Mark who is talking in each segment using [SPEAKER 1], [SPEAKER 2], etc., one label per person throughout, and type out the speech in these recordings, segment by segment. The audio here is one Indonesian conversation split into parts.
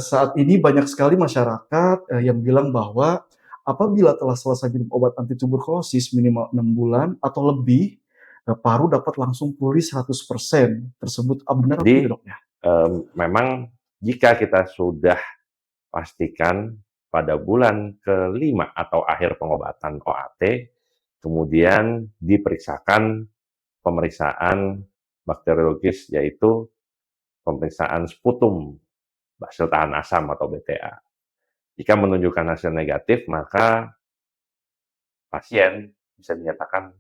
[SPEAKER 1] Saat ini banyak sekali masyarakat, yang bilang bahwa apabila telah selesai minum obat anti tuberkulosis minimal 6 bulan atau lebih, paru dapat langsung pulih 100%. Tersebut benar atau tidak,
[SPEAKER 2] Jadi,
[SPEAKER 1] Dok, ya?
[SPEAKER 2] memang jika kita sudah pastikan pada bulan ke-5 atau akhir pengobatan OAT, kemudian diperiksakan pemeriksaan bakteriologis, yaitu pemeriksaan sputum, basil tahan asam atau BTA. Jika menunjukkan hasil negatif, maka pasien bisa dinyatakan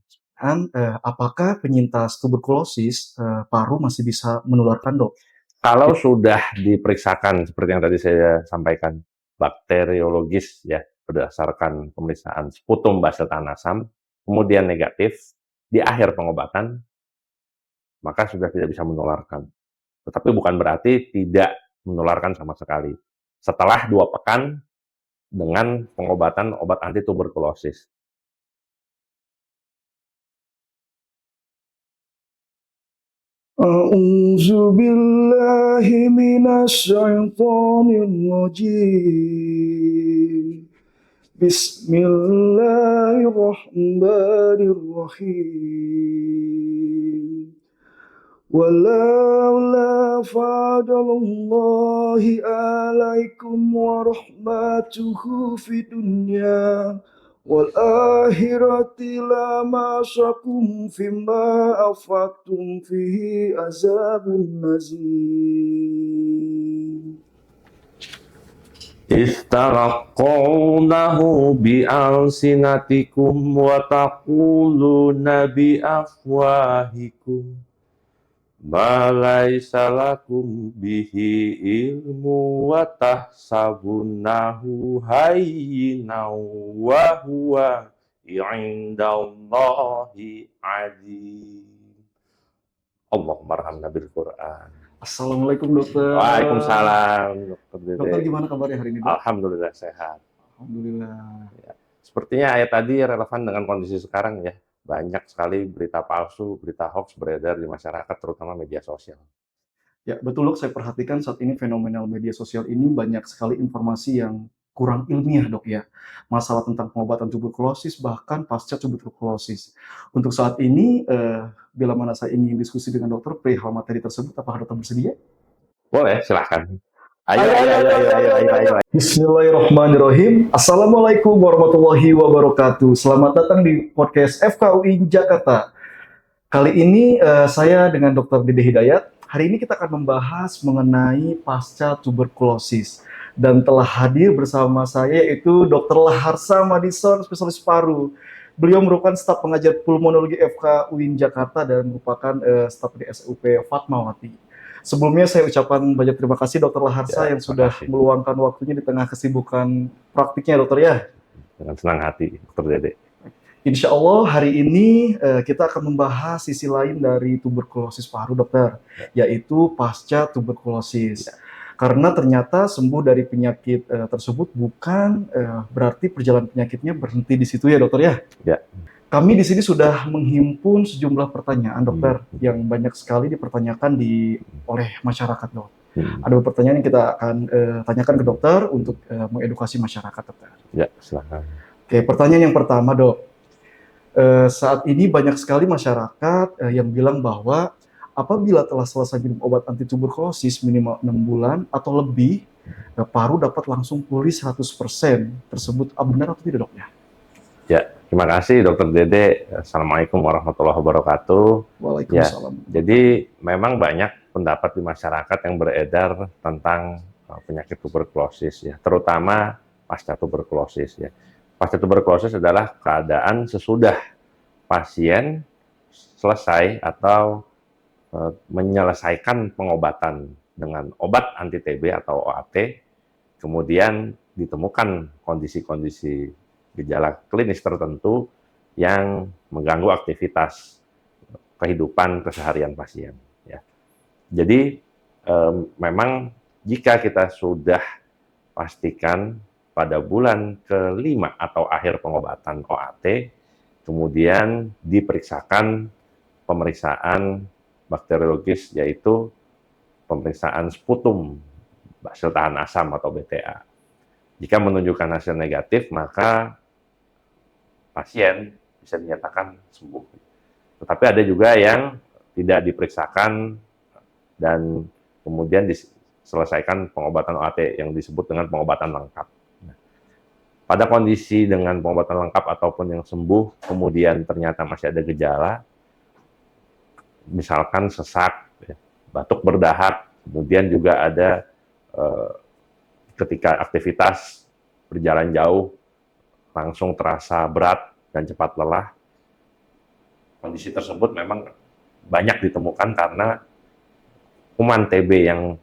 [SPEAKER 1] Apakah penyintas tuberkulosis, paru masih bisa menularkan, Dok?
[SPEAKER 2] kalau sudah diperiksakan seperti yang tadi saya sampaikan, bakteriologis ya, berdasarkan pemeriksaan sputum basil tahan asam, kemudian negatif di akhir pengobatan, maka sudah tidak bisa menularkan. Tetapi bukan berarti tidak menularkan sama sekali. Setelah 2 pekan dengan pengobatan obat anti tuberkulosis.
[SPEAKER 1] A'udzu billahi minasy syaithanir rajim. Bismillahirrahmanirrahim. Walaula fadlullahi alaikum wa rahmatuhu fid dunya wal akhirati lamasakum fima afattum fihi azabun nazim.
[SPEAKER 2] Istaraqawnahu bi'alsinatikum wa taquluna bi'afwahikum ma laisa lakum bihi ilmu wa tahsabunahu hayyinan wa huwa indallahi azim. Allahumma arhamna bil Qur'an.
[SPEAKER 1] Assalamualaikum, dokter.
[SPEAKER 2] Waalaikumsalam, Dokter Dede.
[SPEAKER 1] Dokter, gimana kabarnya hari ini, Dok?
[SPEAKER 2] Alhamdulillah sehat.
[SPEAKER 1] Alhamdulillah.
[SPEAKER 2] Ya. Sepertinya ayat tadi relevan dengan kondisi sekarang ya. Banyak sekali berita palsu, berita hoax beredar di masyarakat, terutama media sosial.
[SPEAKER 1] Ya, betul, Dok, saya perhatikan saat ini fenomenal media sosial ini banyak sekali informasi yang kurang ilmiah, Dok, ya. Masalah tentang pengobatan tuberkulosis, bahkan pasca tuberkulosis. Untuk saat ini, bila mana saya ingin diskusi dengan dokter perihal materi tersebut, apakah dokter bersedia?
[SPEAKER 2] Boleh, silahkan. Ayo, ayo, ayo, ayo, ayo, ayo, ayo.
[SPEAKER 1] Bismillahirrahmanirrahim. Assalamualaikum warahmatullahi wabarakatuh. Selamat datang di podcast FKUI Jakarta. Kali ini saya dengan Dr. Dede Hidayat. Hari ini kita akan membahas mengenai pasca tuberkulosis. Dan telah hadir bersama saya yaitu Dr. Laharsa Madison, spesialis paru. Beliau merupakan staf pengajar pulmonologi FKUI Jakarta dan merupakan staf di SUP Fatmawati. Sebelumnya saya ucapkan banyak terima kasih Dr. Laharsa yang sudah meluangkan waktunya di tengah kesibukan praktiknya, Dokter, ya.
[SPEAKER 2] Dengan senang hati, Dokter Dede.
[SPEAKER 1] Insya Allah hari ini kita akan membahas sisi lain dari tuberkulosis paru, Dokter, yaitu pasca tuberkulosis. Karena ternyata sembuh dari penyakit tersebut bukan berarti perjalanan penyakitnya berhenti di situ, ya, Dokter, ya.
[SPEAKER 2] Ya.
[SPEAKER 1] Kami di sini sudah menghimpun sejumlah pertanyaan, Dokter, yang banyak sekali dipertanyakan oleh masyarakat, Dok. Ada beberapa pertanyaan yang kita akan tanyakan ke dokter untuk mengedukasi masyarakat, Dokter.
[SPEAKER 2] Ya, silakan.
[SPEAKER 1] Oke, pertanyaan yang pertama, Dok. Saat ini banyak sekali masyarakat yang bilang bahwa apabila telah selesai minum obat anti tuberkulosis minimal 6 bulan atau lebih, paru dapat langsung pulih 100%. Tersebut benar atau tidak, Dok, ya?
[SPEAKER 2] Ya, terima kasih Dokter Dede. Assalamualaikum warahmatullahi wabarakatuh.
[SPEAKER 1] Waalaikumsalam.
[SPEAKER 2] Ya, jadi memang banyak pendapat di masyarakat yang beredar tentang penyakit tuberkulosis ya, terutama pasca tuberkulosis ya. Pasca tuberkulosis adalah keadaan sesudah pasien selesai atau menyelesaikan pengobatan dengan obat anti TB atau OAT, kemudian ditemukan kondisi-kondisi gejala klinis tertentu yang mengganggu aktivitas kehidupan keseharian pasien. Ya. Jadi memang jika kita sudah pastikan pada bulan ke-5 atau akhir pengobatan OAT, kemudian diperiksakan pemeriksaan bakteriologis, yaitu pemeriksaan sputum, basil tahan asam atau BTA. Jika menunjukkan hasil negatif, maka pasien bisa dinyatakan sembuh. Tetapi ada juga yang tidak diperiksakan dan kemudian diselesaikan pengobatan OAT yang disebut dengan pengobatan lengkap. Pada kondisi dengan pengobatan lengkap ataupun yang sembuh, kemudian ternyata masih ada gejala, misalkan sesak, batuk berdahak, kemudian juga ada ketika aktivitas berjalan jauh, langsung terasa berat dan cepat lelah. Kondisi tersebut memang banyak ditemukan karena kuman TB yang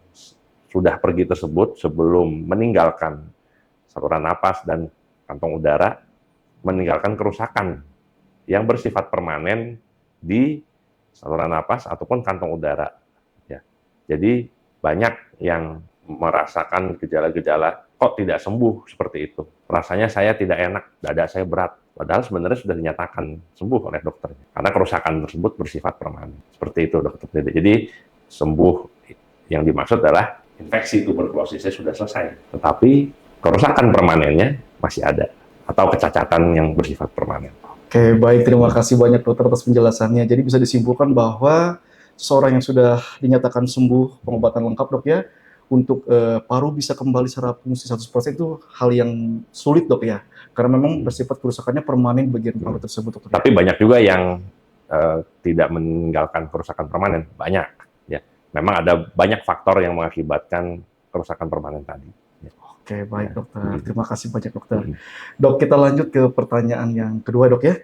[SPEAKER 2] sudah pergi tersebut sebelum meninggalkan saluran napas dan kantong udara, meninggalkan kerusakan yang bersifat permanen di saluran napas ataupun kantong udara. Ya. Jadi banyak yang merasakan gejala-gejala kok tidak sembuh seperti itu. Rasanya saya tidak enak, dada saya berat. Padahal sebenarnya sudah dinyatakan sembuh oleh dokter. Karena kerusakan tersebut bersifat permanen. Seperti itu, Dokter Dede. Jadi sembuh yang dimaksud adalah infeksi tuberkulosisnya sudah selesai. Tetapi kerusakan permanennya masih ada. Atau kecacatan yang bersifat permanen.
[SPEAKER 1] Oke, baik. Terima kasih banyak dokter atas penjelasannya. Jadi bisa disimpulkan bahwa seorang yang sudah dinyatakan sembuh pengobatan lengkap dok ya, untuk paru bisa kembali secara fungsi 100% itu hal yang sulit dok ya, karena memang bersifat kerusakannya permanen bagian paru tersebut dokter.
[SPEAKER 2] Tapi banyak juga yang tidak meninggalkan kerusakan permanen, banyak. Ya, memang ada banyak faktor yang mengakibatkan kerusakan permanen tadi.
[SPEAKER 1] Oke, baik dokter. Terima kasih banyak dokter. Dok, kita lanjut ke pertanyaan yang kedua dok ya.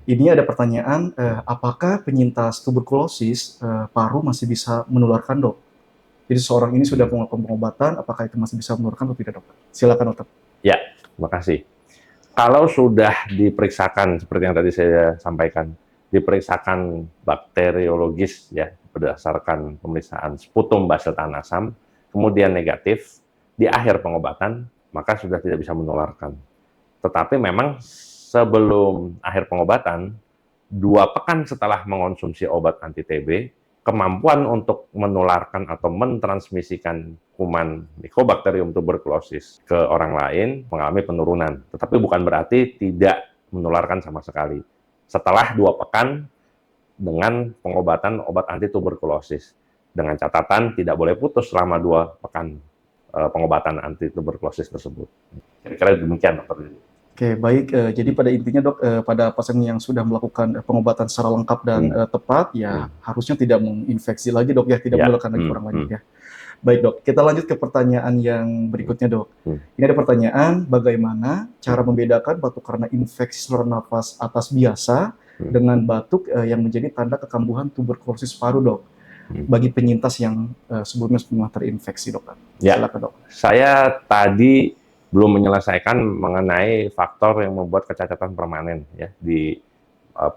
[SPEAKER 1] Ini ada pertanyaan, apakah penyintas tuberkulosis paru masih bisa menularkan dok? Jadi seorang ini sudah melakukan pengobatan, apakah itu masih bisa menularkan atau tidak dokter? Silakan dokter.
[SPEAKER 2] Ya, terima kasih. Kalau sudah diperiksakan seperti yang tadi saya sampaikan, diperiksakan bakteriologis ya berdasarkan pemeriksaan sputum basil tahan asam, kemudian negatif di akhir pengobatan, maka sudah tidak bisa menularkan. Tetapi memang sebelum akhir pengobatan, 2 pekan setelah mengonsumsi obat anti TB, kemampuan untuk menularkan atau mentransmisikan kuman Mycobacterium tuberculosis ke orang lain mengalami penurunan. Tetapi bukan berarti tidak menularkan sama sekali. Setelah 2 pekan dengan pengobatan obat anti tuberkulosis. Dengan catatan tidak boleh putus selama 2 pekan pengobatan anti tuberkulosis tersebut. Kira-kira demikian, dokter.
[SPEAKER 1] Oke, baik. Jadi pada intinya dok, pada pasien yang sudah melakukan pengobatan secara lengkap dan tepat, ya harusnya tidak menginfeksi lagi dok ya, tidak menularkan lagi orang lain ya. Baik dok, kita lanjut ke pertanyaan yang berikutnya dok. Ini ada pertanyaan, bagaimana cara membedakan batuk karena infeksi saluran nafas atas biasa dengan batuk yang menjadi tanda kekambuhan tuberkulosis paru dok? Bagi penyintas yang sebelumnya pernah terinfeksi dokter.
[SPEAKER 2] Ya,
[SPEAKER 1] silakan dok.
[SPEAKER 2] Saya tadi belum menyelesaikan mengenai faktor yang membuat kecacatan permanen ya di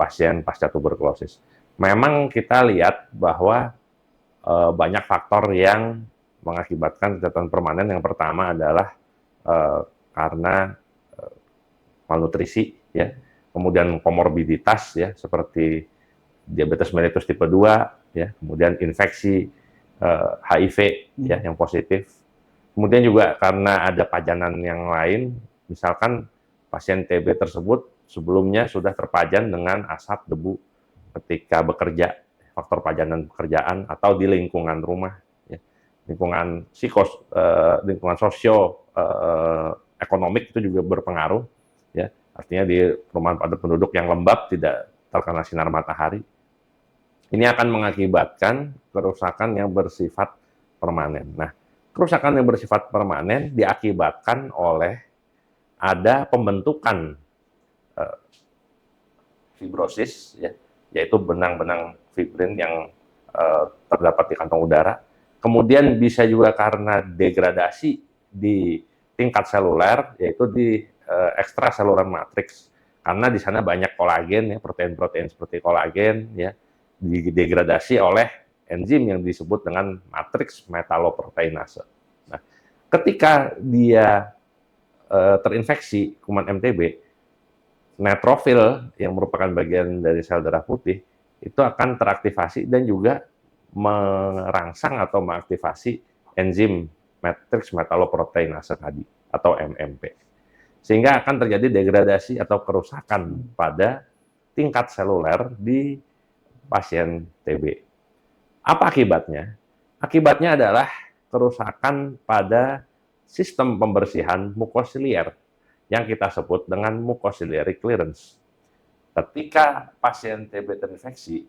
[SPEAKER 2] pasien pasca tuberkulosis. Memang kita lihat bahwa banyak faktor yang mengakibatkan kecacatan permanen. Yang pertama adalah karena malnutrisi ya, kemudian komorbiditas ya seperti diabetes mellitus tipe 2 ya, kemudian infeksi HIV ya yang positif. Kemudian juga karena ada pajanan yang lain, misalkan pasien TB tersebut sebelumnya sudah terpajan dengan asap debu ketika bekerja, faktor pajanan pekerjaan atau di lingkungan rumah, ya. lingkungan sosio ekonomik itu juga berpengaruh, ya. Artinya di perumahan padat penduduk yang lembab tidak terkena sinar matahari, ini akan mengakibatkan kerusakan yang bersifat permanen. Nah, kerusakan yang bersifat permanen diakibatkan oleh ada pembentukan fibrosis, ya, yaitu benang-benang fibrin yang terdapat di kantong udara. Kemudian bisa juga karena degradasi di tingkat seluler, yaitu di ekstraseluler matriks. Karena di sana banyak kolagen, ya, protein-protein seperti kolagen, ya, didegradasi oleh enzim yang disebut dengan matriks metaloproteinase. Nah, ketika dia terinfeksi kuman MTB, neutrofil yang merupakan bagian dari sel darah putih itu akan teraktivasi dan juga merangsang atau mengaktifasi enzim matriks metaloproteinase tadi atau MMP. Sehingga akan terjadi degradasi atau kerusakan pada tingkat seluler di pasien TB. Apa akibatnya? Akibatnya adalah kerusakan pada sistem pembersihan mukosilier yang kita sebut dengan mucociliary clearance. Ketika pasien TB terinfeksi,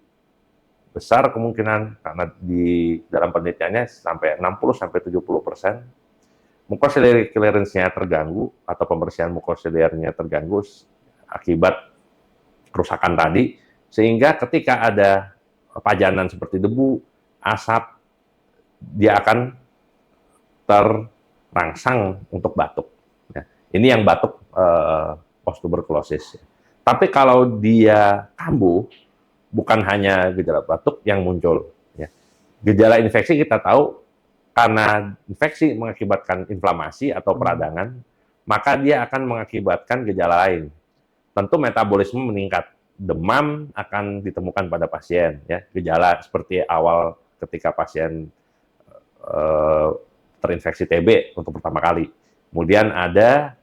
[SPEAKER 2] besar kemungkinan karena di dalam penelitiannya sampai 60-70% mucociliary clearance-nya terganggu atau pembersihan mukosiliarnya terganggu akibat kerusakan tadi, sehingga ketika ada pajanan seperti debu, asap, dia akan terangsang untuk batuk. Ya, ini yang batuk posttuberkulosis. Tapi kalau dia kambuh, bukan hanya gejala batuk yang muncul. Ya. Gejala infeksi kita tahu karena infeksi mengakibatkan inflamasi atau peradangan, maka dia akan mengakibatkan gejala lain. Tentu metabolisme meningkat, demam akan ditemukan pada pasien. Ya. Gejala seperti awal ketika pasien terinfeksi TB untuk pertama kali. Kemudian ada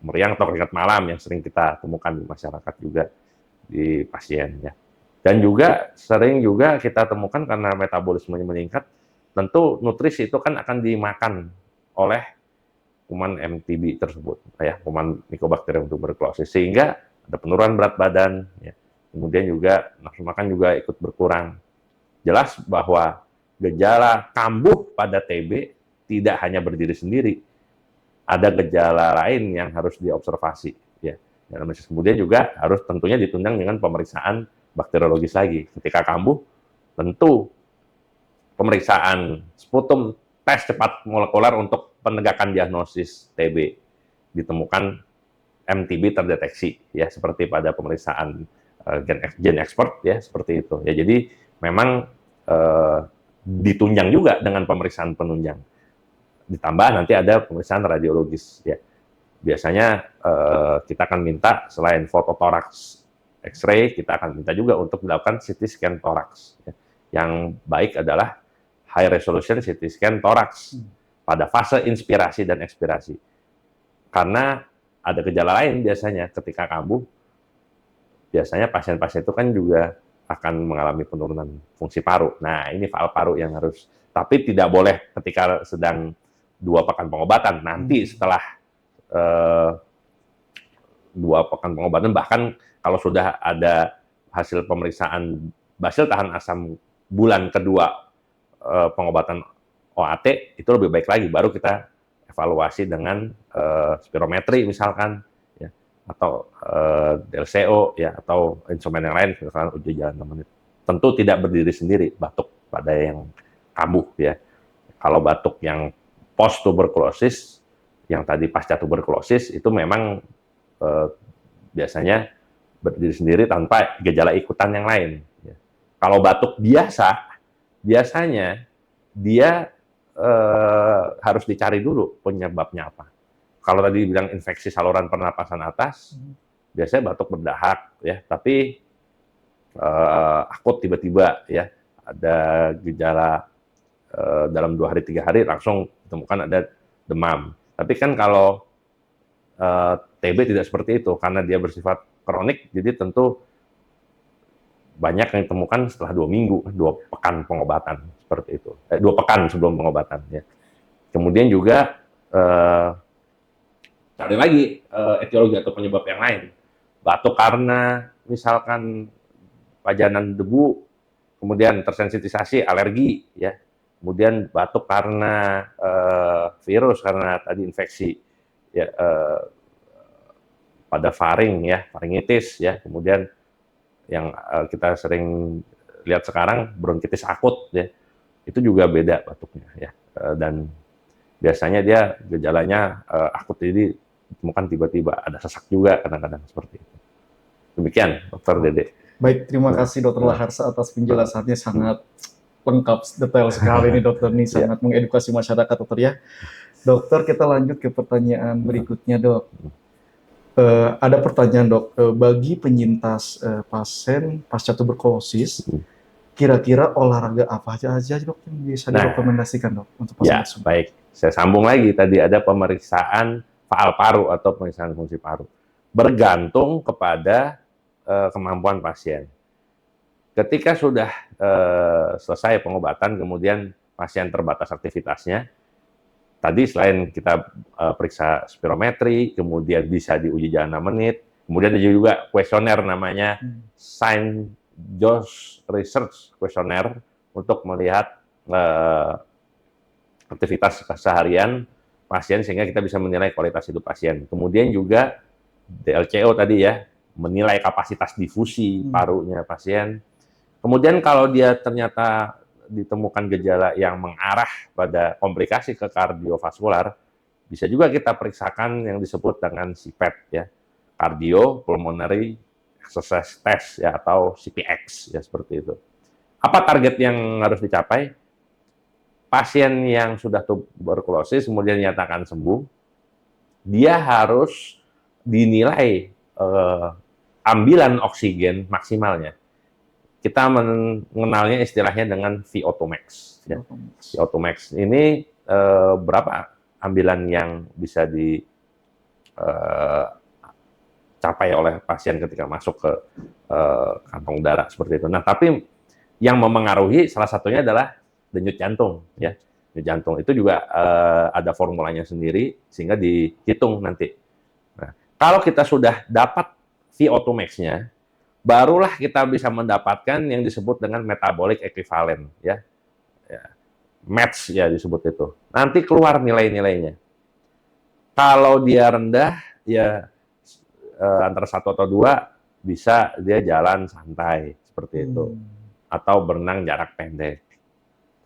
[SPEAKER 2] meriang atau keringat malam yang sering kita temukan di masyarakat juga di pasien ya. Dan juga sering juga kita temukan karena metabolismenya meningkat, tentu nutrisi itu kan akan dimakan oleh kuman MTB tersebut ya, kuman Mycobacterium tuberculosis, sehingga ada penurunan berat badan ya. Kemudian juga nafsu makan juga ikut berkurang. Jelas bahwa gejala kambuh pada TB tidak hanya berdiri sendiri, ada gejala lain yang harus diobservasi. Ya. Kemudian juga harus tentunya ditunjang dengan pemeriksaan bakteriologis lagi. Ketika kambuh, tentu pemeriksaan sputum, tes cepat molekuler untuk penegakan diagnosis TB. Ditemukan MTB terdeteksi, ya seperti pada pemeriksaan gen expert, ya seperti itu. Ya jadi memang ditunjang juga dengan pemeriksaan penunjang. Ditambah nanti ada pemeriksaan radiologis ya. Biasanya kita akan minta selain fototoraks X-ray, kita akan minta juga untuk dilakukan CT scan toraks. Ya. Yang baik adalah high resolution CT scan toraks pada fase inspirasi dan ekspirasi. Karena ada gejala lain biasanya ketika kambuh, biasanya pasien-pasien itu kan juga akan mengalami penurunan fungsi paru. Nah, ini valv paru yang harus, tapi tidak boleh ketika sedang 2 pekan pengobatan. Nanti setelah 2 pekan pengobatan, bahkan kalau sudah ada hasil pemeriksaan basil tahan asam bulan kedua pengobatan OAT, itu lebih baik lagi, baru kita evaluasi dengan spirometri misalkan, ya, atau DLCO, ya, atau instrumen yang lain, misalkan uji jalan 6 menit. Tentu tidak berdiri sendiri batuk pada yang kambuh, ya. Kalau batuk yang post tuberkulosis, yang tadi pasca tuberkulosis, itu memang biasanya berdiri sendiri tanpa gejala ikutan yang lain. Ya. Kalau batuk biasa, biasanya dia harus dicari dulu penyebabnya apa. Kalau tadi bilang infeksi saluran pernapasan atas, biasanya batuk berdahak, ya. Tapi akut tiba-tiba, ya, ada gejala dalam 2 hari 3 hari langsung ditemukan ada demam. Tapi kan kalau TB tidak seperti itu karena dia bersifat kronik, jadi tentu banyak yang ditemukan setelah 2 minggu, 2 pekan pengobatan seperti itu. 2 pekan sebelum pengobatan ya. Kemudian juga cari lagi etiologi atau penyebab yang lain. Batuk karena misalkan pajanan debu, kemudian tersensitisasi alergi ya. Kemudian batuk karena virus, karena tadi infeksi ya, pada faring ya, faringitis ya. Kemudian yang kita sering lihat sekarang bronkitis akut ya, itu juga beda batuknya ya, dan biasanya dia gejalanya akut, jadi ditemukan tiba-tiba, ada sesak juga kadang-kadang seperti itu. Demikian Dr. Dede.
[SPEAKER 1] Baik, terima kasih Dr. Laharsa atas penjelasannya, sangat lengkap, detail sekali nih dokter, nih sangat mengedukasi masyarakat dokter ya. Dokter, kita lanjut ke pertanyaan berikutnya dok. Ada pertanyaan dok, bagi penyintas pasien pasca tuberkulosis kira-kira olahraga apa aja dok yang bisa
[SPEAKER 2] Nah,
[SPEAKER 1] direkomendasikan dok untuk pasien
[SPEAKER 2] ya,
[SPEAKER 1] tersebut?
[SPEAKER 2] baik. Saya sambung lagi, tadi ada pemeriksaan faal paru atau pemeriksaan fungsi paru. Bergantung kepada kemampuan pasien. Ketika sudah selesai pengobatan, kemudian pasien terbatas aktivitasnya, tadi selain kita periksa spirometri, kemudian bisa diuji jalan 6 menit, kemudian ada juga kuesioner namanya St. John's Research Questionnaire untuk melihat aktivitas keseharian pasien sehingga kita bisa menilai kualitas hidup pasien. Kemudian juga DLCO tadi ya, menilai kapasitas difusi parunya pasien. Kemudian kalau dia ternyata ditemukan gejala yang mengarah pada komplikasi ke kardiovaskular, bisa juga kita periksakan yang disebut dengan CPET ya, Cardio Pulmonary Exercise Test ya, atau CPX ya, seperti itu. Apa target yang harus dicapai? Pasien yang sudah tuberkulosis kemudian dinyatakan sembuh, dia harus dinilai ambilan oksigen maksimalnya. Kita mengenalnya istilahnya dengan VO2 max. Ya. VO2 max ini berapa ambilan yang bisa dicapai oleh pasien ketika masuk ke kantong darah seperti itu. Nah, tapi yang memengaruhi salah satunya adalah denyut jantung. Ya, denyut jantung itu juga ada formulanya sendiri sehingga dihitung nanti. Nah, kalau kita sudah dapat VO2 max-nya, barulah kita bisa mendapatkan yang disebut dengan metabolic equivalent, ya, match ya disebut itu. Nanti keluar nilai-nilainya. Kalau dia rendah, ya antara 1 atau 2 bisa dia jalan santai seperti itu, atau berenang jarak pendek.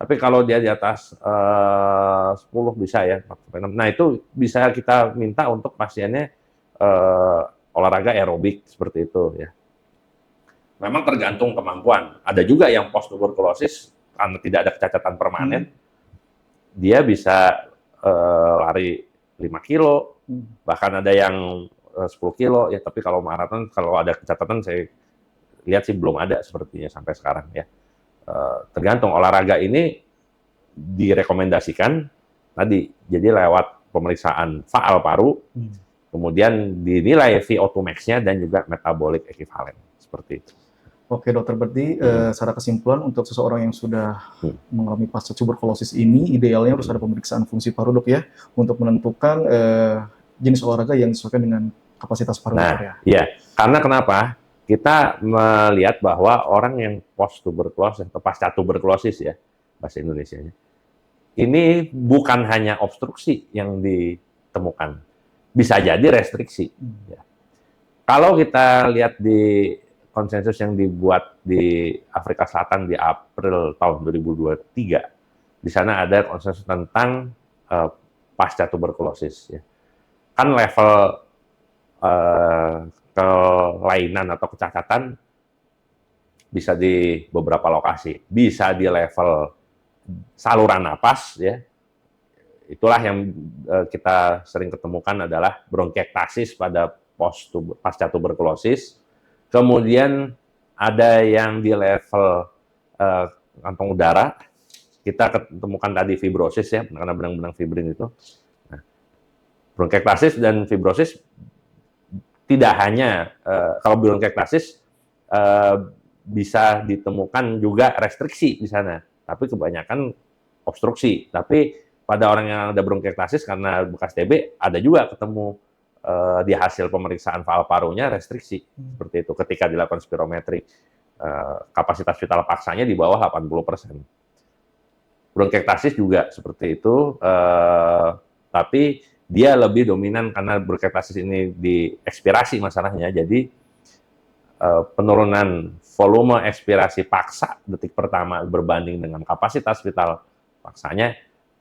[SPEAKER 2] Tapi kalau dia di atas 10 bisa ya, 4-6. Nah itu bisa kita minta untuk pasiennya olahraga aerobik seperti itu ya. Memang tergantung kemampuan. Ada juga yang post tuberkulosis karena tidak ada kecacatan permanen, dia bisa lari 5 kilo, bahkan ada yang 10 kilo ya. Tapi kalau maraton, kalau ada kecacatan saya lihat sih belum ada sepertinya sampai sekarang ya. Tergantung olahraga ini direkomendasikan tadi, jadi lewat pemeriksaan faal paru, kemudian dinilai VO2 max-nya dan juga metabolic equivalent seperti itu.
[SPEAKER 1] Oke dokter, berarti secara kesimpulan untuk seseorang yang sudah mengalami pasca tuberkulosis ini, idealnya harus ada pemeriksaan fungsi paru dok ya, untuk menentukan jenis olahraga yang disesuaikan dengan kapasitas paru dokter ya.
[SPEAKER 2] Iya, karena kenapa? Kita melihat bahwa orang yang post tuberkulosis atau pasca tuberkulosis ya, bahasa Indonesianya, ini bukan hanya obstruksi yang ditemukan, bisa jadi restriksi. Ya. Kalau kita lihat di konsensus yang dibuat di Afrika Selatan di April tahun 2023, di sana ada konsensus tentang pasca tuberkulosis. Ya. Kan level kelainan atau kecacatan bisa di beberapa lokasi, bisa di level saluran napas, ya. Itulah yang kita sering ketemukan adalah bronkiektasis pada pasca tuberkulosis. Kemudian ada yang di level kantong udara, kita ketemukan tadi fibrosis ya, karena benang-benang fibrin itu. Nah, bronkiektasis dan fibrosis tidak hanya kalau bronkiektasis bisa ditemukan juga restriksi di sana, tapi kebanyakan obstruksi. Tapi pada orang yang ada bronkiektasis karena bekas TB ada juga ketemu di hasil pemeriksaan faal parunya restriksi seperti itu ketika dilakukan spirometri. Kapasitas vital paksanya di bawah 80%. Bronkiektasis juga seperti itu, tapi dia lebih dominan karena bronkiektasis ini di ekspirasi masalahnya. Jadi penurunan volume ekspirasi paksa detik pertama berbanding dengan kapasitas vital paksanya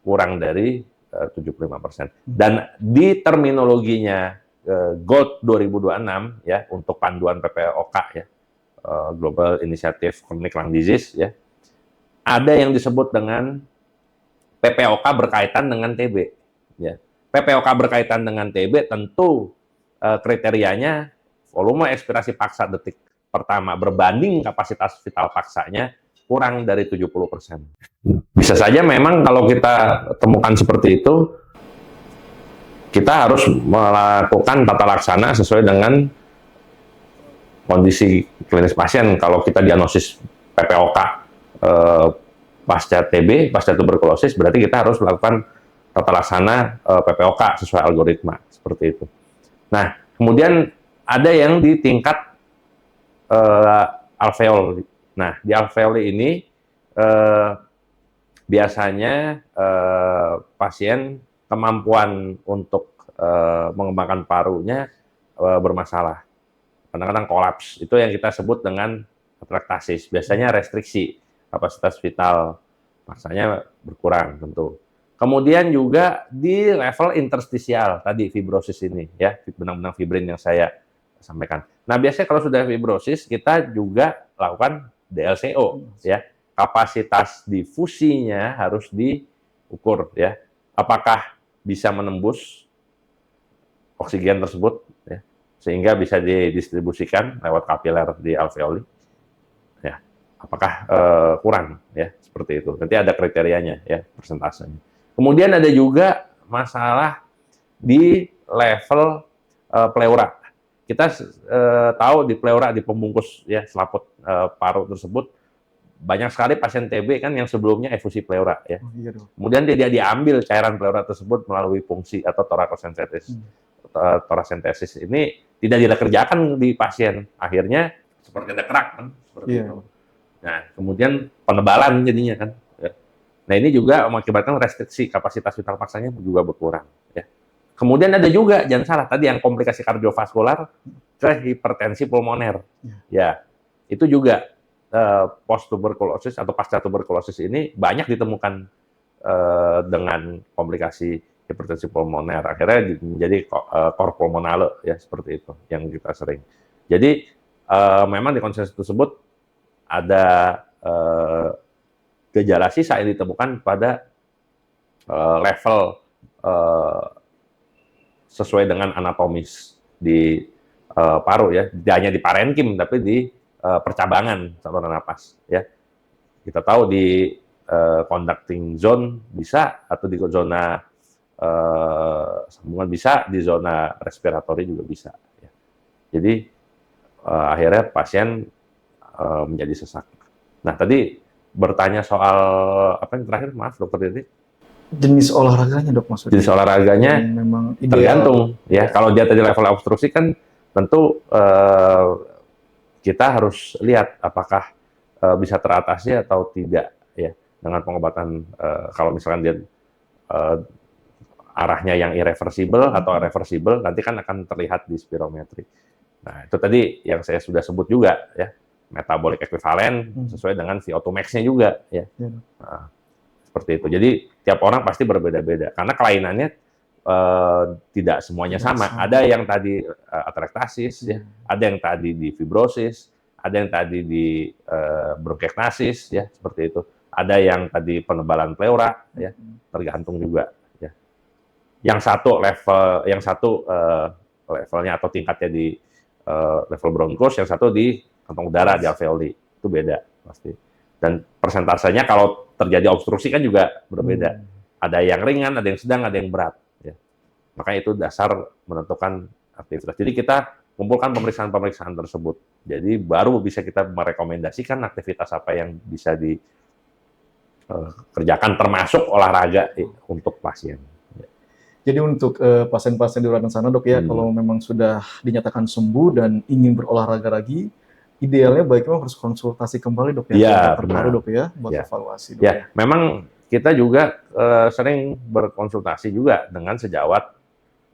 [SPEAKER 2] kurang dari 75%. Dan di terminologinya GOLD 2026 ya, untuk panduan PPOK ya, Global Initiative Chronic Lung Disease ya, ada yang disebut dengan PPOK berkaitan dengan TB ya. PPOK berkaitan dengan TB tentu kriterianya volume ekspirasi paksa detik pertama berbanding kapasitas vital paksanya kurang dari 70%. Bisa saja memang kalau kita temukan seperti itu, kita harus melakukan tata laksana sesuai dengan kondisi klinis pasien. Kalau kita diagnosis PPOK pasca TB, pasca tuberkulosis, berarti kita harus melakukan tata laksana PPOK sesuai algoritma, seperti itu. Nah, kemudian ada yang di tingkat alveoli. Nah, di alveoli ini biasanya pasien kemampuan untuk mengembangkan parunya bermasalah. Kadang-kadang kolaps. Itu yang kita sebut dengan atraktasis. Biasanya restriksi kapasitas vital, maksanya berkurang tentu. Kemudian juga di level interstisial tadi fibrosis ini ya, benang-benang fibrin yang saya sampaikan. Nah, biasanya kalau sudah fibrosis kita juga lakukan DLCO ya. Kapasitas difusinya harus diukur ya. Apakah bisa menembus oksigen tersebut ya, sehingga bisa didistribusikan lewat kapiler di alveoli. Ya. Apakah kurang ya, seperti itu. Nanti ada kriterianya ya, persentasenya. Kemudian ada juga masalah di level pleura. Kita tahu di pleura, di pembungkus ya selaput paru tersebut banyak sekali pasien TB kan yang sebelumnya efusi pleura ya.
[SPEAKER 1] Oh, iya dong.
[SPEAKER 2] Kemudian dia diambil cairan pleura tersebut melalui fungsi atau torakosentesis. Torasentesis ini tidak dikerjakan di pasien. Akhirnya seperti ada kerak kan, seperti itu. Nah, kemudian penebalan jadinya kan. Nah, ini juga mengakibatkan restriksi kapasitas vital paksanya juga berkurang ya. Kemudian ada juga, jangan salah, tadi yang komplikasi kardiovaskular ke hipertensi pulmoner. Ya, itu juga post tuberkulosis atau pasca tuberkulosis ini banyak ditemukan dengan komplikasi hipertensi pulmoner. Akhirnya menjadi cor pulmonale ya, seperti itu yang kita sering. Jadi memang di konsensus tersebut ada gejala sisa yang ditemukan pada level sesuai dengan anatomis di paru ya, tidak hanya di parenkim tapi di percabangan saluran napas ya. Kita tahu di conducting zone bisa, atau di zona sambungan bisa, di zona respiratori juga bisa ya. Jadi akhirnya pasien menjadi sesak. Nah, tadi bertanya soal apa yang terakhir, maaf Dokter Dede?
[SPEAKER 1] Jenis olahraganya dok maksudnya?
[SPEAKER 2] Jenis olahraganya
[SPEAKER 1] memang
[SPEAKER 2] tergantung ya. Kalau dia tadi level obstruksi kan tentu kita harus lihat apakah bisa teratasi atau tidak ya dengan pengobatan. Kalau misalkan dia arahnya yang irreversible atau reversible, nanti kan akan terlihat di spirometri. Nah, itu tadi yang saya sudah sebut juga ya, metabolic equivalent sesuai dengan VO2 max-nya juga ya. Nah, seperti itu. Jadi tiap orang pasti berbeda-beda karena kelainannya tidak semuanya sama. Ada yang tadi atraktasis ya, ada yang tadi di fibrosis, ada yang tadi di bronkiektasis ya, seperti itu. Ada yang tadi penebalan pleura ya, tergantung juga ya. Yang satu levelnya atau tingkatnya di level bronkus, yang satu di kantong udara di alveoli. Itu beda pasti. Dan persentasenya kalau terjadi obstruksi kan juga berbeda. Ada yang ringan, ada yang sedang, ada yang berat. Ya. Makanya itu dasar menentukan aktivitas. Jadi kita kumpulkan pemeriksaan-pemeriksaan tersebut. Jadi baru bisa kita merekomendasikan aktivitas apa yang bisa dikerjakan termasuk olahraga untuk pasien.
[SPEAKER 1] Jadi untuk pasien-pasien di luar sana dok ya, kalau memang sudah dinyatakan sembuh dan ingin berolahraga lagi, idealnya baiknya harus konsultasi kembali dok ya,
[SPEAKER 2] benar
[SPEAKER 1] dok ya, buat evaluasi dok
[SPEAKER 2] ya. Memang kita juga sering berkonsultasi juga dengan sejawat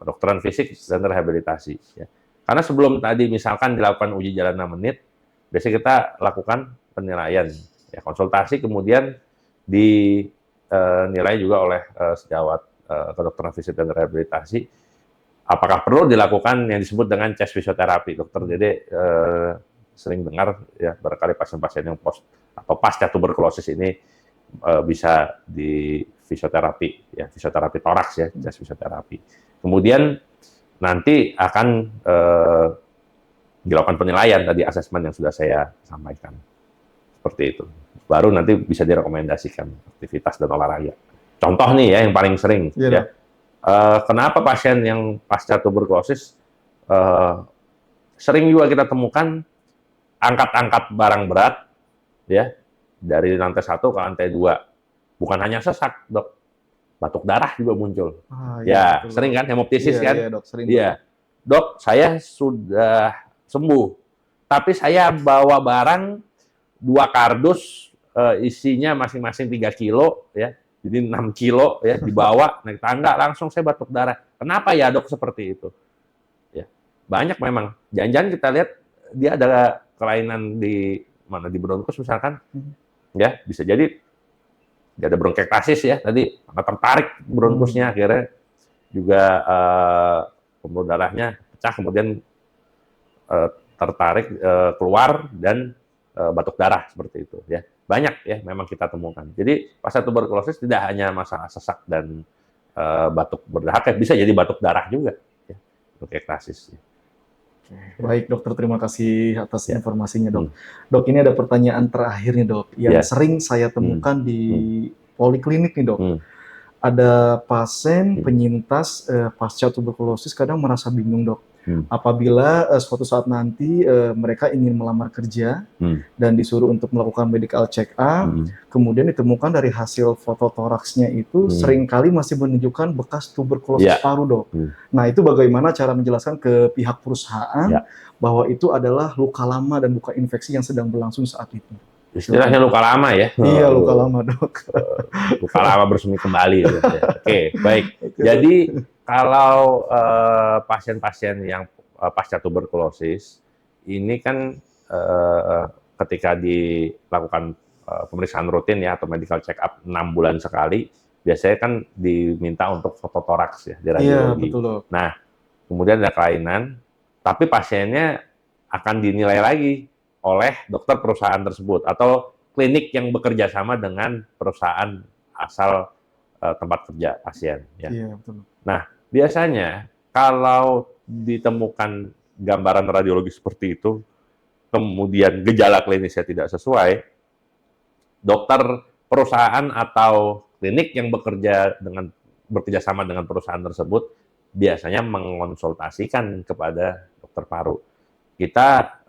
[SPEAKER 2] kedokteran fisik dan rehabilitasi. Ya. Karena sebelum tadi misalkan dilakukan uji jalan 6 menit, biasanya kita lakukan penilaian, ya, konsultasi kemudian dinilai juga oleh sejawat kedokteran fisik dan rehabilitasi. Apakah perlu dilakukan yang disebut dengan chest fisioterapi, dokter? Jadi sering dengar ya, barangkali pasien-pasien yang post atau pasca tuberkulosis ini bisa di fisioterapi, ya, fisioterapi toraks ya, chest fisioterapi. Kemudian nanti akan dilakukan penilaian tadi, asesmen yang sudah saya sampaikan. seperti itu. Baru nanti bisa direkomendasikan aktivitas dan olahraga. Contoh nih ya yang paling sering
[SPEAKER 1] Iya,
[SPEAKER 2] ya.
[SPEAKER 1] Dok.
[SPEAKER 2] Kenapa pasien yang pasca tuberkulosis sering juga kita temukan angkat-angkat barang berat ya dari lantai 1 ke lantai 2. Bukan hanya sesak, Dok. Batuk darah juga muncul.
[SPEAKER 1] Iya,
[SPEAKER 2] Ya,
[SPEAKER 1] betul,
[SPEAKER 2] sering
[SPEAKER 1] Dok.
[SPEAKER 2] kan hemoptisis
[SPEAKER 1] Iya,
[SPEAKER 2] kan?
[SPEAKER 1] iya, Dok, sering, Dok.
[SPEAKER 2] Iya. Dok, saya sudah sembuh. Tapi saya bawa barang 2 kardus isinya masing-masing 3 kilo ya. Jadi 6 kilo ya dibawa naik tangga langsung saya batuk darah. Kenapa ya, Dok, seperti itu? Ya. Banyak memang. Jangan-jangan kita lihat dia ada kelainan di mana di bronkus misalkan. Ya, bisa jadi dia ada bronkiektasis ya tadi karena tertarik bronkusnya akhirnya juga pembuluh darahnya pecah kemudian tertarik keluar dan batuk darah seperti itu ya. Banyak ya memang kita temukan. Jadi pasca tuberkulosis tidak hanya masalah sesak dan batuk berdahak, bisa jadi batuk darah juga ya. Bronkiektasis.
[SPEAKER 1] Baik, dokter, terima kasih atas
[SPEAKER 2] Ya.
[SPEAKER 1] informasinya, Dok. Dok, ini ada pertanyaan terakhir nih, Dok, yang
[SPEAKER 2] Ya.
[SPEAKER 1] sering saya temukan di poliklinik nih, Dok. Ada pasien penyintas pasca tuberkulosis kadang merasa bingung, Dok. Apabila suatu saat nanti mereka ingin melamar kerja dan disuruh untuk melakukan medical check up, kemudian ditemukan dari hasil foto toraksnya itu seringkali masih menunjukkan bekas tuberkulosis paru, Dok. Nah, itu bagaimana cara menjelaskan ke pihak perusahaan bahwa itu adalah luka lama dan bukan infeksi yang sedang berlangsung saat itu?
[SPEAKER 2] Istilahnya luka lama ya.
[SPEAKER 1] Iya, luka lama, Dok.
[SPEAKER 2] Luka lama bersemi kembali. Ya. Oke, baik. Jadi kalau pasien-pasien yang pasca tuberkulosis ini kan ketika dilakukan pemeriksaan rutin ya atau medical check up 6 bulan sekali, biasanya kan diminta untuk foto toraks ya di radiologi.
[SPEAKER 1] Iya, betul, Dok.
[SPEAKER 2] Nah, kemudian ada kelainan, tapi pasiennya akan dinilai lagi oleh dokter perusahaan tersebut atau klinik yang bekerja sama dengan perusahaan asal tempat kerja pasien. Ya.
[SPEAKER 1] Iya, betul.
[SPEAKER 2] Nah, biasanya kalau ditemukan gambaran radiologi seperti itu, kemudian gejala klinisnya tidak sesuai, dokter perusahaan atau klinik yang bekerja sama dengan perusahaan tersebut biasanya mengonsultasikan kepada dokter paru. Kita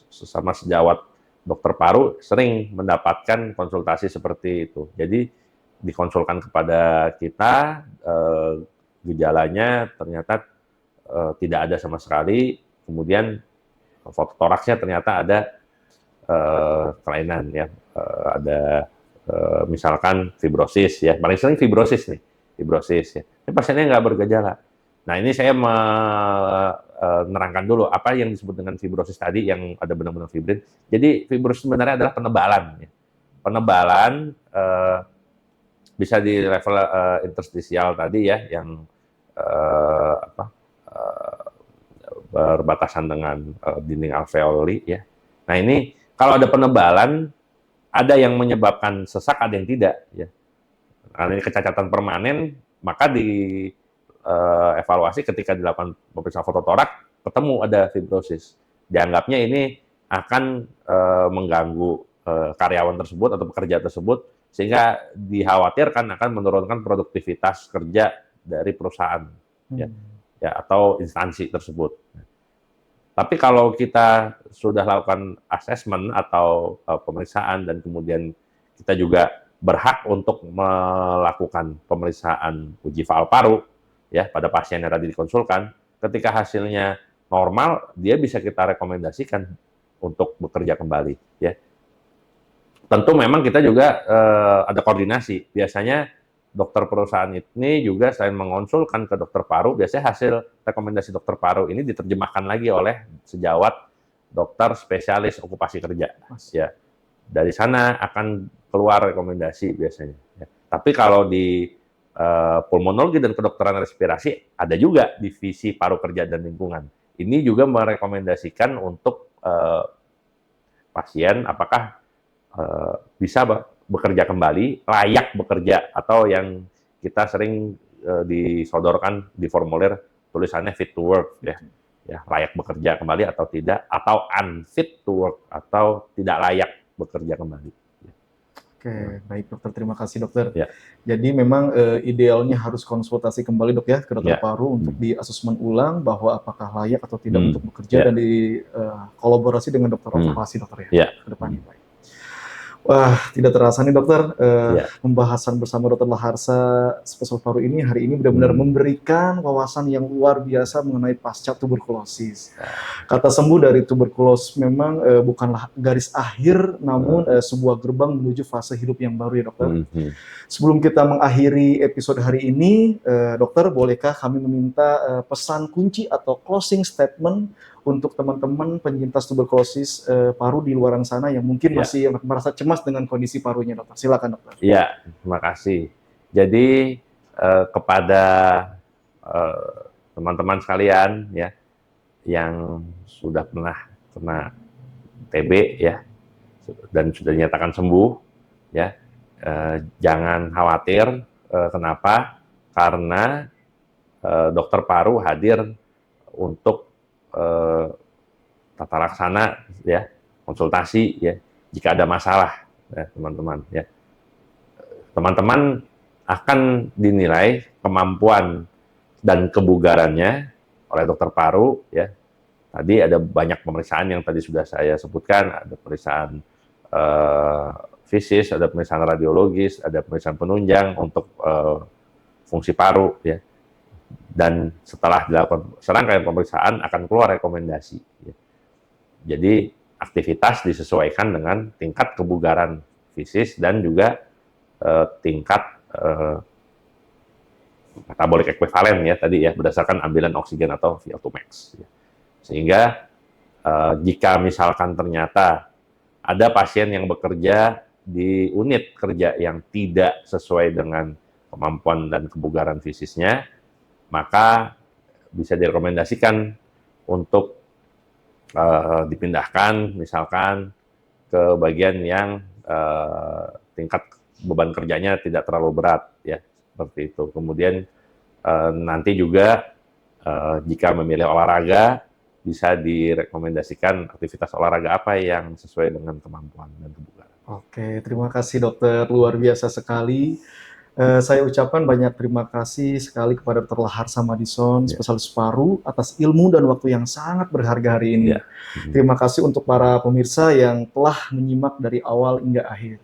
[SPEAKER 2] sesama sejawat dokter paru sering mendapatkan konsultasi seperti itu. Jadi dikonsulkan kepada kita, gejalanya ternyata tidak ada sama sekali, kemudian foto toraksnya ternyata ada kelainan ya, ada misalkan fibrosis ya, paling sering fibrosis nih, fibrosis ya. Ini pasiennya nggak bergejala. Nah, ini saya menerangkan dulu apa yang disebut dengan fibrosis tadi yang ada benang-benang fibrin. Jadi fibrosis sebenarnya adalah penebalan. Ya. Penebalan bisa di level interstisial tadi ya, yang berbatasan dengan dinding alveoli ya. Nah, ini kalau ada penebalan, ada yang menyebabkan sesak, ada yang tidak ya. Karena ini kecacatan permanen, maka di evaluasi ketika dilakukan pemeriksaan fototorak ketemu ada fibrosis. Dianggapnya ini akan mengganggu karyawan tersebut atau pekerja tersebut sehingga dikhawatirkan akan menurunkan produktivitas kerja dari perusahaan ya atau instansi tersebut. Tapi kalau kita sudah lakukan assessment atau pemeriksaan dan kemudian kita juga berhak untuk melakukan pemeriksaan uji faal paru ya pada pasien yang tadi dikonsulkan, ketika hasilnya normal, dia bisa kita rekomendasikan untuk bekerja kembali. Ya, tentu memang kita juga ada koordinasi. Biasanya dokter perusahaan ini juga selain mengonsulkan ke dokter paru, biasanya hasil rekomendasi dokter paru ini diterjemahkan lagi oleh sejawat dokter spesialis okupasi kerja. Ya, dari sana akan keluar rekomendasi biasanya. Ya. Tapi kalau di pulmonologi dan kedokteran respirasi ada juga divisi paru kerja dan lingkungan. Ini juga merekomendasikan untuk pasien apakah bisa bekerja kembali, layak bekerja, atau yang kita sering disodorkan di formulir tulisannya fit to work. Ya. ya layak bekerja kembali atau tidak, atau unfit to work, atau tidak layak bekerja kembali.
[SPEAKER 1] Oke, baik dokter. Terima kasih dokter.
[SPEAKER 2] Ya.
[SPEAKER 1] Jadi memang idealnya harus konsultasi kembali dok ya ke dokter
[SPEAKER 2] Ya.
[SPEAKER 1] paru untuk di asesmen ulang bahwa apakah layak atau tidak untuk
[SPEAKER 2] Ya.
[SPEAKER 1] bekerja dan di kolaborasi dengan dokter operasi dokter ya
[SPEAKER 2] Ya.
[SPEAKER 1] ke depannya. Baik. Wah, tidak terasa nih dokter,
[SPEAKER 2] Ya.
[SPEAKER 1] pembahasan bersama Dr. Laharsa spesialis paru ini hari ini benar-benar memberikan wawasan yang luar biasa mengenai pasca tuberkulosis. Kata sembuh dari tuberkulosis memang bukanlah garis akhir, namun sebuah gerbang menuju fase hidup yang baru ya dokter. Sebelum kita mengakhiri episode hari ini, dokter, bolehkah kami meminta pesan kunci atau closing statement untuk teman-teman penyintas tuberkulosis paru di luar sana yang mungkin masih merasa cemas dengan kondisi parunya, dokter. Silakan, dokter.
[SPEAKER 2] Iya, terima kasih. Jadi kepada teman-teman sekalian ya yang sudah pernah kena TB ya dan sudah dinyatakan sembuh ya, jangan khawatir. Kenapa? Karena dokter paru hadir untuk tata laksana ya, konsultasi ya jika ada masalah ya teman-teman ya. Teman-teman akan dinilai kemampuan dan kebugarannya oleh dokter paru ya. Tadi ada banyak pemeriksaan yang tadi sudah saya sebutkan, ada pemeriksaan fisis, ada pemeriksaan radiologis, ada pemeriksaan penunjang untuk fungsi paru ya. Dan setelah dilakukan serangkaian pemeriksaan akan keluar rekomendasi. Jadi aktivitas disesuaikan dengan tingkat kebugaran fisis dan juga tingkat metabolic equivalent ya tadi ya berdasarkan ambilan oksigen atau VO2 max. Sehingga jika misalkan ternyata ada pasien yang bekerja di unit kerja yang tidak sesuai dengan kemampuan dan kebugaran fisisnya, maka bisa direkomendasikan untuk dipindahkan misalkan ke bagian yang tingkat beban kerjanya tidak terlalu berat ya seperti itu. Kemudian nanti juga jika memilih olahraga bisa direkomendasikan aktivitas olahraga apa yang sesuai dengan kemampuan dan kebugaran.
[SPEAKER 1] Oke, terima kasih dokter, luar biasa sekali. Saya ucapkan banyak terima kasih sekali kepada Dr. Laharsa Madison, spesialis paru, atas ilmu dan waktu yang sangat berharga hari ini. Terima kasih untuk para pemirsa yang telah menyimak dari awal hingga akhir.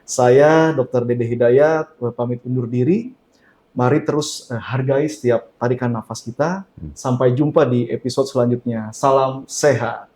[SPEAKER 1] Saya, Dr. Dede Hidayat, pamit undur diri. Mari terus hargai setiap tarikan nafas kita. Sampai jumpa di episode selanjutnya. Salam sehat.